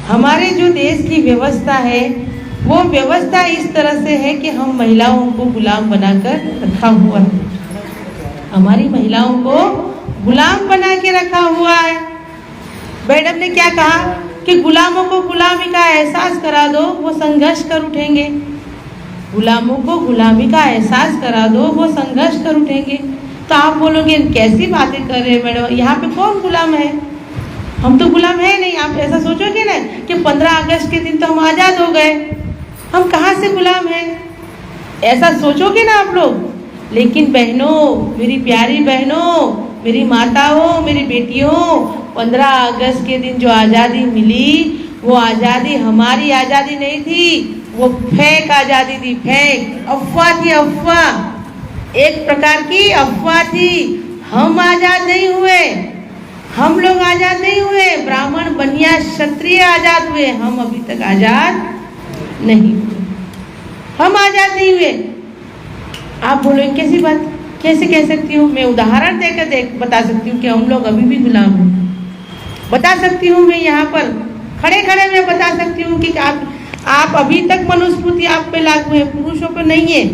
हमारे जो देश की व्यवस्था है वो व्यवस्था इस तरह से है कि हम महिलाओं को गुलाम बनाकर रखा हुआ है। हमारी महिलाओं को गुलाम बना के रखा हुआ है। मैडम ने क्या कहा कि गुलामों को गुलामी का एहसास करा दो, वो संघर्ष कर उठेंगे। गुलामों को गुलामी का एहसास करा दो, वो संघर्ष कर उठेंगे। तो आप बोलोगे कैसी बातें कर रहे हैं मैडम, यहाँ पे कौन गुलाम है? हम तो गुलाम है नहीं। आप ऐसा सोचोगे ना कि 15 अगस्त के दिन तो हम आज़ाद हो गए, हम कहाँ से गुलाम हैं, ऐसा सोचोगे ना आप लोग। लेकिन बहनों, मेरी प्यारी बहनों, मेरी माताओं, मेरी बेटियों, 15 अगस्त के दिन जो आज़ादी मिली वो आज़ादी हमारी आज़ादी नहीं थी, वो फेक आज़ादी थी, फेक अफवाह थी, अफवाह, एक प्रकार की अफवाह थी। हम आज़ाद नहीं हुए, हम लोग आज़ाद नहीं हुए, ब्राह्मण बनिया क्षत्रिय आज़ाद हुए, हम अभी तक आज़ाद नहीं हुए, हम आज़ाद नहीं हुए। आप बोलो कैसी बात, कैसे कह सकती हूँ? मैं उदाहरण देकर बता सकती हूँ कि हम लोग अभी भी गुलाम हैं। बता सकती हूँ मैं यहाँ पर खड़े खड़े मैं बता सकती हूँ कि आप अभी तक मनुस्मृति आप पे लागू है, पुरुषों पे नहीं है।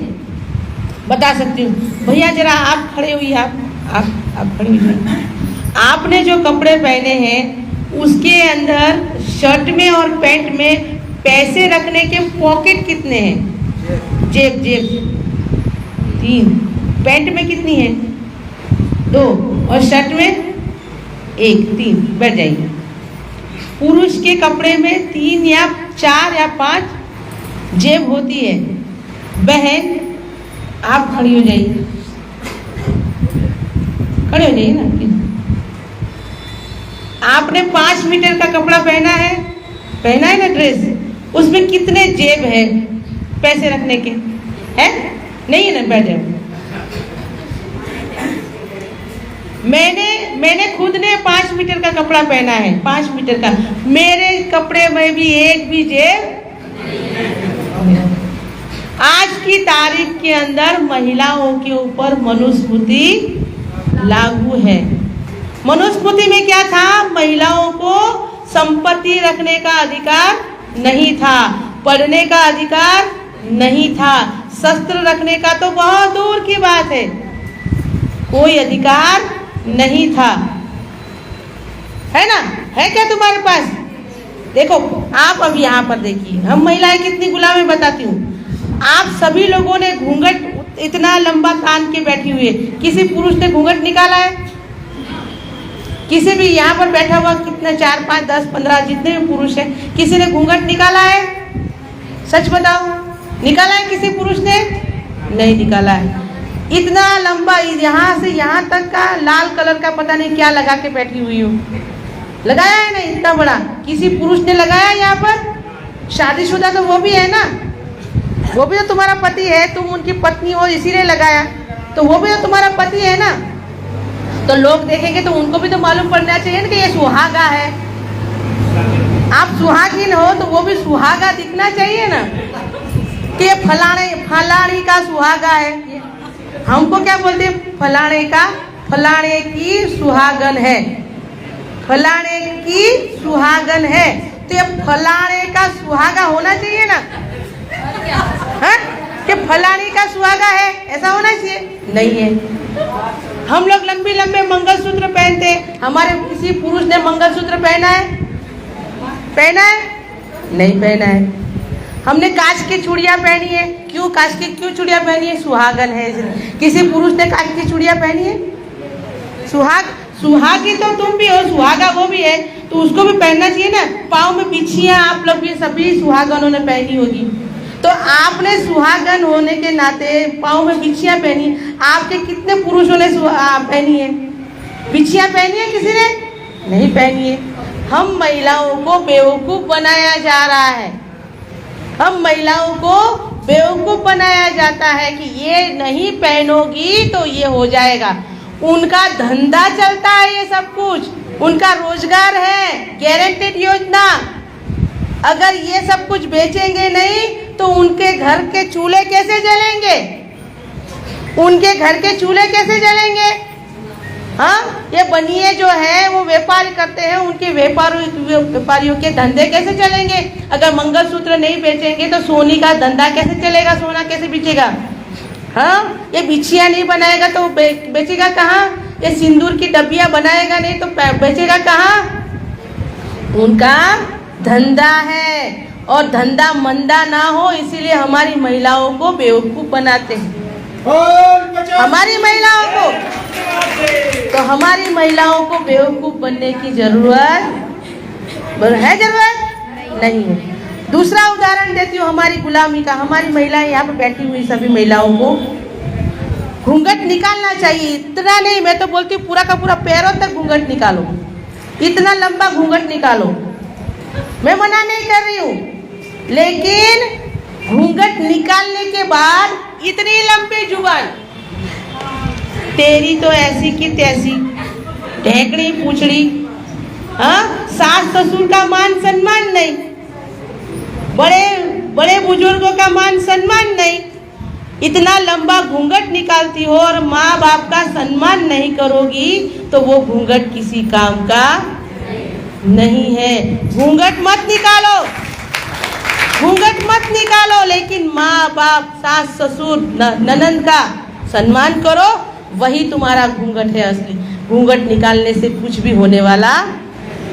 बता सकती हूँ। भैया जरा आप खड़े हुई, आप खड़े हुई। आपने जो कपड़े पहने हैं उसके अंदर शर्ट में और पैंट में पैसे रखने के पॉकेट कितने हैं? जेब 3, पैंट में कितनी है? 2 और शर्ट में 1, 3। बैठ जाइए। पुरुष के कपड़े में 3 या 4 या 5 जेब होती है। बहन आप खड़ी हो जाइए, खड़े हो जाइए ना। आपने 5 मीटर का कपड़ा पहना है ना ड्रेस, उसमें कितने जेब है पैसे रखने के? है नहीं है ना? बैठ जाओ। मैंने खुद ने 5 मीटर का कपड़ा पहना है, 5 मीटर का। मेरे कपड़े में भी एक भी जेब। आज की तारीख के अंदर महिलाओं के ऊपर मनुस्मृति लागू है। मनुस्मृति में क्या था? महिलाओं को संपत्ति रखने का अधिकार नहीं था, पढ़ने का अधिकार नहीं था, शस्त्र रखने का तो बहुत दूर की बात है, कोई अधिकार नहीं था। है ना? है क्या तुम्हारे पास? देखो आप अब यहाँ पर देखिए, हम महिलाएं कितनी गुलाम है बताती हूँ। आप सभी लोगों ने घूंघट इतना लंबा तान के बैठी हुई है, किसी पुरुष ने घूंघट निकाला है? किसी भी यहाँ पर बैठा हुआ कितने 4, 5, 10, 15 जितने भी पुरुष हैं, किसी ने घूंघट निकाला है? सच बताओ, निकाला है किसी पुरुष ने? नहीं निकाला है। इतना लंबा यहाँ से यहाँ तक का लाल कलर का पता नहीं क्या लगा के बैठी हुई हूँ, लगाया है ना? इतना बड़ा किसी पुरुष ने लगाया यहाँ पर? शादीशुदा तो वो भी है ना, वो भी तो तुम्हारा पति है, तुम उनकी पत्नी हो इसीलिए लगाया, तो वो भी तो तुम्हारा पति है ना। तो लोग देखेंगे तो उनको भी तो मालूम पड़ना चाहिए ना कि ये सुहागा है। आप सुहागिन हो तो वो भी सुहागा दिखना चाहिए ना कि ये फलाने का सुहागा है। हमको क्या बोलते हैं? फलाने का, फलाने की सुहागन है, फलाने की सुहागन है। तो ये फलाने का सुहागा होना चाहिए ना, है कि फलाने का सुहागा है, ऐसा होना चाहिए? नहीं है। हम लोग लंबे लंबे मंगलसूत्र पहनते हैं, हमारे किसी पुरुष ने मंगलसूत्र पहना है? पहना है? नहीं पहना है। हमने कांच की चूड़ियाँ पहनी है, क्यों? कांच की क्यों चूड़ियाँ पहनी है? सुहागन है इसलिए। किसी पुरुष ने कांच की चूड़ियाँ पहनी है? सुहागी तो तुम भी हो, सुहागा वो भी है, तो उसको भी पहनना चाहिए ना। पाँव में बिछियाँ आप लोग भी सभी सुहागनों ने पहनी होगी, तो आपने सुहागन होने के नाते पाँव में बिछियाँ पहनी। आपके कितने पुरुषों ने पहनी है? बिछियाँ पहनी है किसी ने? नहीं पहनी है। हम महिलाओं को बेवकूफ़ बनाया जा रहा है, हम महिलाओं को बेवकूफ़ बनाया जाता है कि ये नहीं पहनोगी तो ये हो जाएगा। उनका धंधा चलता है, ये सब कुछ उनका रोजगार है, गारंटेड योजना। अगर ये सब कुछ बेचेंगे नहीं तो उनके घर के चूल्हे कैसे जलेंगे? उनके घर के चूल्हे कैसे जलेंगे? हाँ, ये बनिए जो है वो व्यापार करते हैं, उनके व्यापारियों के धंधे कैसे चलेंगे? अगर मंगलसूत्र नहीं बेचेंगे तो सोने का धंधा कैसे चलेगा? सोना कैसे बेचेगा? हाँ, ये बिछिया नहीं बनाएगा तो बेचेगा कहाँ? ये सिंदूर की डब्बियाँ बनाएगा नहीं तो बेचेगा कहाँ? उनका धंधा है, और धंधा मंदा ना हो इसीलिए हमारी महिलाओं को बेवकूफ बनाते हैं। हमारी महिलाओं को, तो हमारी महिलाओं को बेवकूफ बनने की जरूरत है? जरूरत नहीं है। दूसरा उदाहरण देती हूँ हमारी गुलामी का। हमारी महिलाएं यहाँ पे बैठी हुई सभी महिलाओं को घूंघट निकालना चाहिए। इतना नहीं, मैं तो बोलती हूँ पूरा का पूरा पैरों तक घूंघट निकालो, इतना लंबा घूंघट निकालो। मैं मना नहीं कर रही हूँ, लेकिन घूंघट निकालने के बाद इतनी लंबी जुबान, तेरी तो ऐसी की तैसी, ढेकड़ी पूछड़ी, हाँ, सास ससुर का मान सम्मान नहीं, बड़े बड़े बुजुर्गों का मान सम्मान नहीं, इतना लंबा घूंघट निकालती हो और माँ बाप का सम्मान नहीं करोगी तो वो घूंघट किसी काम का नहीं है। घूंघट मत निकालो, घूंघट मत निकालो, लेकिन माँ बाप, सास ससुर, ननंद का सम्मान करो, वही तुम्हारा घूंघट है असली। घूंघट निकालने से कुछ भी होने वाला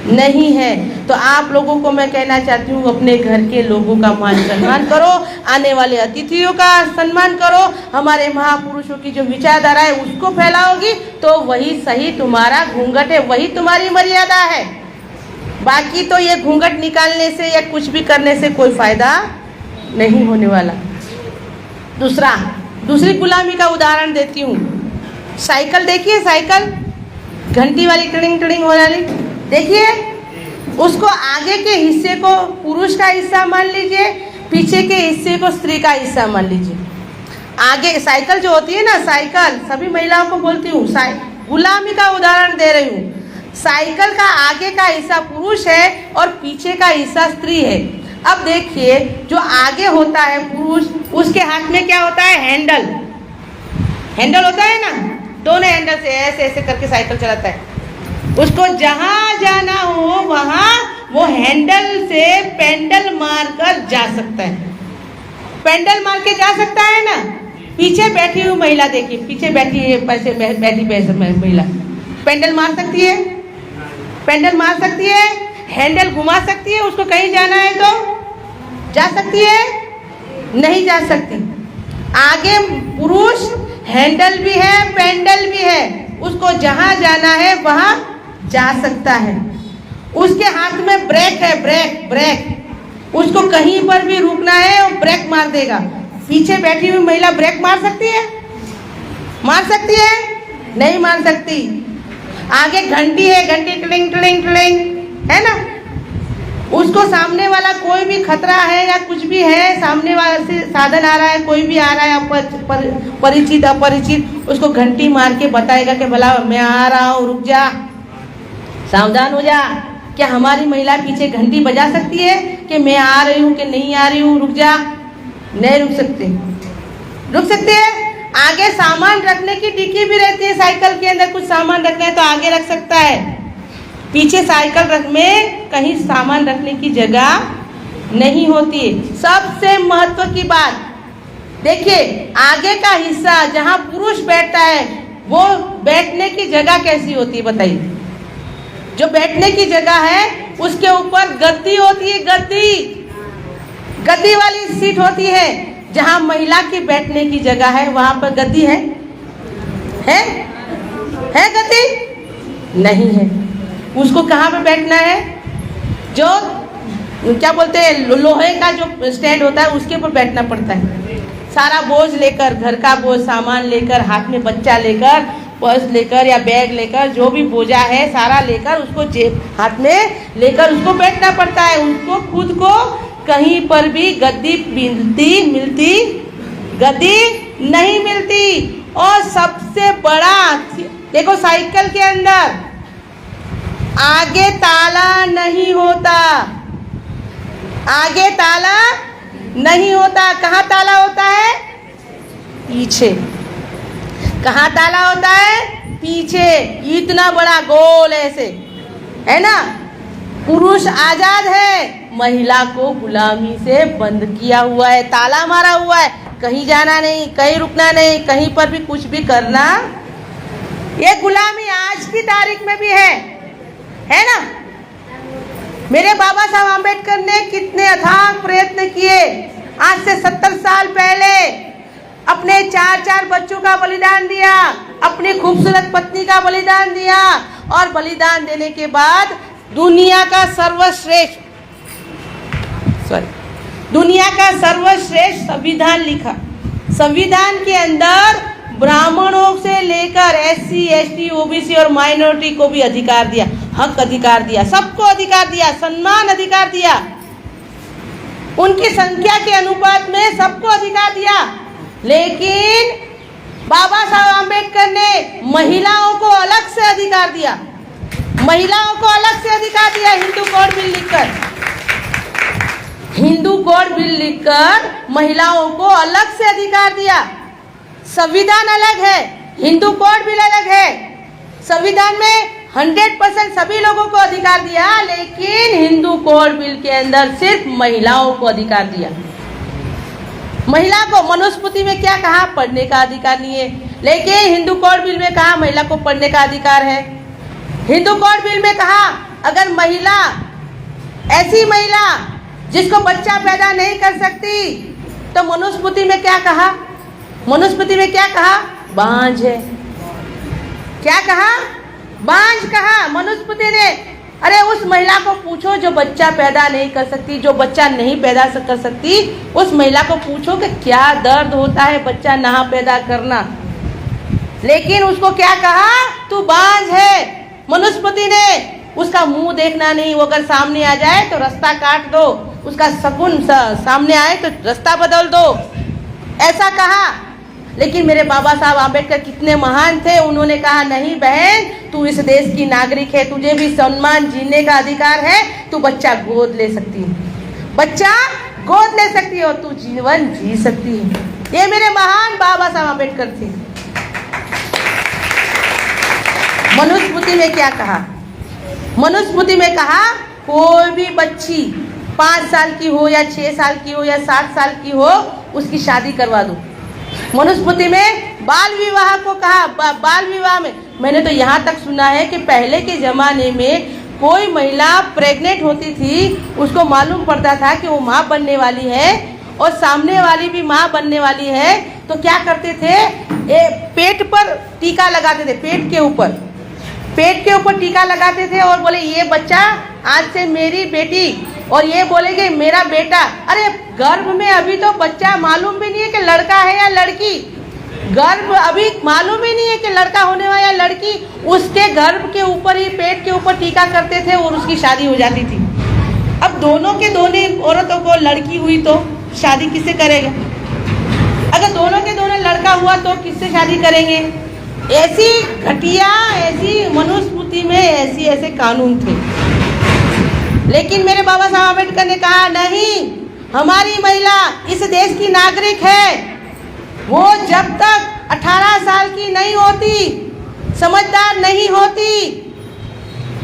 नहीं है। तो आप लोगों को मैं कहना चाहती हूँ, अपने घर के लोगों का मान सम्मान करो, आने वाले अतिथियों का सम्मान करो, हमारे महापुरुषों की जो विचारधारा है उसको फैलाओगी तो वही सही तुम्हारा घूंघट है, वही तुम्हारी मर्यादा है। बाकी तो ये घूंघट निकालने से या कुछ भी करने से कोई फायदा नहीं होने वाला। दूसरी गुलामी का उदाहरण देती हूँ। साइकिल देखिए, साइकिल घंटी वाली, टिड़िंग टिड़िंग हो वाली, देखिए, उसको आगे के हिस्से को पुरुष का हिस्सा मान लीजिए, पीछे के हिस्से को स्त्री का हिस्सा मान लीजिए। आगे साइकिल जो होती है ना, साइकिल सभी महिलाओं को बोलती हूँ, गुलामी का उदाहरण दे रही हूँ। साइकिल का आगे का हिस्सा पुरुष है और पीछे का हिस्सा स्त्री है। अब देखिए, जो आगे होता है पुरुष, उसके हाथ में क्या होता है? हैंडल। हैंडल होता है ना, दोनों हैंडल से ऐसे ऐसे करके साइकिल चलाता है। उसको जहाँ जाना हो वहाँ वो हैंडल से पेंडल मार कर जा सकता है, पेंडल मार के जा सकता है ना। पीछे बैठी हुई महिला देखिए, पीछे बैठी है, बैठी महिला पेंडल मार सकती है, पेंडल मार सकती है, हैंडल घुमा सकती है, उसको कहीं जाना है तो जा सकती है? नहीं जा सकती। आगे पुरुष हैंडल भी है, पेंडल भी है, उसको जहाँ जाना है वहाँ जा सकता है। उसके हाथ में ब्रेक है, ब्रेक, उसको कहीं पर भी रुकना है और ब्रेक मार देगा। पीछे बैठी हुई महिला ब्रेक मार सकती है? मार सकती है? नहीं मार सकती। आगे घंटी है, घंटी टिलिंग टिलिंग टिलिंग, है ना, उसको सामने वाला कोई भी खतरा है या कुछ भी है, सामने वाला से साधन आ रहा है, कोई भी आ रहा है, परिचित अपरिचित, उसको घंटी मार के बताएगा कि भला मैं आ रहा हूँ, रुक जा, सावधान हो जा। क्या हमारी महिला पीछे घंटी बजा सकती है कि मैं आ रही हूँ कि नहीं आ रही हूँ, रुक जा? नहीं रुक सकते। रुक सकते हैं? आगे सामान रखने की डिक्की भी रहती है, साइकिल के अंदर कुछ सामान रखना है तो आगे रख सकता है। पीछे साइकिल में कहीं सामान रखने की जगह नहीं होती। सबसे महत्व की बात देखिए, आगे का हिस्सा जहाँ पुरुष बैठता है वो बैठने की जगह कैसी होती है बताइए? जो बैठने की जगह है उसके ऊपर गद्दी होती है, गद्दी वाली सीट होती है। जहाँ महिला की बैठने की जगह है वहाँ पर गद्दी है गद्दी? नहीं है। उसको कहाँ पे बैठना है? जो क्या बोलते हैं, लोहे का जो स्टैंड होता है उसके ऊपर बैठना पड़ता है। सारा बोझ लेकर, घर का बोझ, सामान लेकर, हाथ में बच्चा लेकर, पर्स लेकर या बैग लेकर, जो भी बोझा है सारा लेकर, उसको जेब हाथ में लेकर उसको बैठना पड़ता है। उसको खुद को कहीं पर भी गद्दी मिलती गद्दी नहीं मिलती। और सबसे बड़ा देखो, साइकिल के अंदर आगे ताला नहीं होता, आगे ताला नहीं होता। कहाँ ताला होता है? पीछे। कहाँ ताला होता है? पीछे इतना बड़ा गोल ऐसे है ना, पुरुष आजाद है, महिला को गुलामी से बंद किया हुआ है, ताला मारा हुआ है, कहीं जाना नहीं, कहीं रुकना नहीं, कहीं पर भी कुछ भी करना। ये गुलामी आज की तारीख में भी है ना। मेरे बाबा साहब आम्बेडकर ने कितने अथाक प्रयत्न किए, आज से 70 साल पहले अपने 4 बच्चों का बलिदान दिया, अपनी खूबसूरत पत्नी का बलिदान दिया, और बलिदान देने के बाद दुनिया का सर्वश्रेष्ठ संविधान लिखा। संविधान के अंदर ब्राह्मणों से लेकर SC, ST, OBC और माइनॉरिटी को भी अधिकार दिया, हक अधिकार दिया, सबको अधिकार दिया, सम्मान अधिकार दिया, उनकी संख्या के अनुपात में सबको अधिकार दिया। लेकिन बाबा साहब आम्बेडकर ने महिलाओं को अलग से अधिकार दिया, महिलाओं को अलग से अधिकार दिया। हिंदू कोड बिल लिखकर महिलाओं को अलग से अधिकार दिया। संविधान अलग है, हिंदू कोड बिल अलग है। संविधान में 100% सभी लोगों को अधिकार दिया, लेकिन हिंदू कोड बिल के अंदर सिर्फ महिलाओं को अधिकार दिया। महिला को मनुस्मृति में क्या कहा, पढ़ने का अधिकार नहीं है, लेकिन हिंदू कोड बिल में कहा महिला को पढ़ने का अधिकार है। हिंदू कोड बिल में कहा अगर महिला, ऐसी महिला जिसको बच्चा पैदा नहीं कर सकती, तो मनुस्मृति में क्या कहा, बांझ है। क्या कहा, बांझ कहा मनुस्मृति ने। अरे उस महिला को पूछो जो बच्चा पैदा नहीं कर सकती, जो बच्चा नहीं पैदा कर सकती, उस महिला को पूछो कि क्या दर्द होता है बच्चा ना पैदा करना। लेकिन उसको क्या कहा, तू बांझ है। मनुस्मृति ने उसका मुंह देखना नहीं, वो अगर सामने आ जाए तो रास्ता काट दो, उसका शगुन सामने आए तो रास्ता बदल दो, ऐसा कहा। लेकिन मेरे बाबा साहब आम्बेडकर कितने महान थे, उन्होंने कहा नहीं बहन, तू इस देश की नागरिक है, तुझे भी सम्मान जीने का अधिकार है, तू बच्चा गोद ले सकती है, बच्चा गोद ले सकती है और तू जीवन जी सकती है। ये मेरे महान बाबा साहब आम्बेडकर थे। मनुस्मृति में क्या कहा, मनुस्मृति में कहा कोई भी बच्ची 5 साल की हो या 6 साल की हो या 7 साल की हो, उसकी शादी करवा दो। मनुस्मृति में बाल विवाह को कहा, बाल विवाह में मैंने तो यहाँ तक सुना है कि पहले के ज़माने में कोई महिला प्रेग्नेंट होती थी, उसको मालूम पड़ता था कि वो माँ बनने वाली है और सामने वाली भी माँ बनने वाली है, तो क्या करते थे, पेट पर टीका लगाते थे, पेट के ऊपर टीका लगाते थे और बोले ये बच्चा आज से मेरी बेटी, और ये बोलेगे मेरा बेटा। अरे गर्भ में अभी तो बच्चा मालूम भी नहीं है कि लड़का है या लड़की, गर्भ अभी मालूम ही नहीं है कि लड़का होने वाला या लड़की, उसके गर्भ के ऊपर ही, पेट के ऊपर टीका करते थे और उसकी शादी हो जाती थी। अब दोनों औरतों को लड़की हुई तो शादी किससे करेगा, अगर दोनों के दोनों लड़का हुआ तो किससे शादी करेंगे। ऐसी घटिया, ऐसी मनुस्मृति में ऐसे कानून थे। लेकिन मेरे बाबा साहब आम्बेडकर ने कहा नहीं, हमारी महिला इस देश की नागरिक है, वो जब तक 18 साल की नहीं होती, समझदार नहीं होती,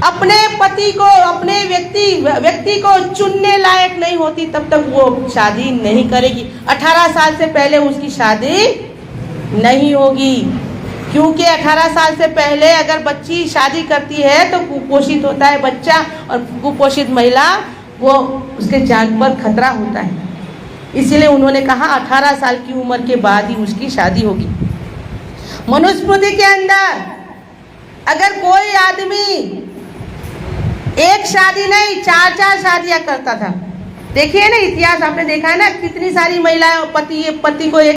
अपने पति को, अपने व्यक्ति को चुनने लायक नहीं होती, तब तक वो शादी नहीं करेगी। 18 साल से पहले उसकी शादी नहीं होगी, क्योंकि 18 साल से पहले अगर बच्ची शादी करती है तो कुपोषित होता है बच्चा, और कुपोषित महिला वो उसके जान पर खतरा होता है। इसीलिए उन्होंने कहा 18 साल की उम्र के बाद ही उसकी शादी होगी। मनुस्मृति के अंदर अगर कोई आदमी एक शादी नहीं 4 शादियां करता था, देखिए ना इतिहास आपने देखा है ना, कितनी सारी महिलाएं पति को एक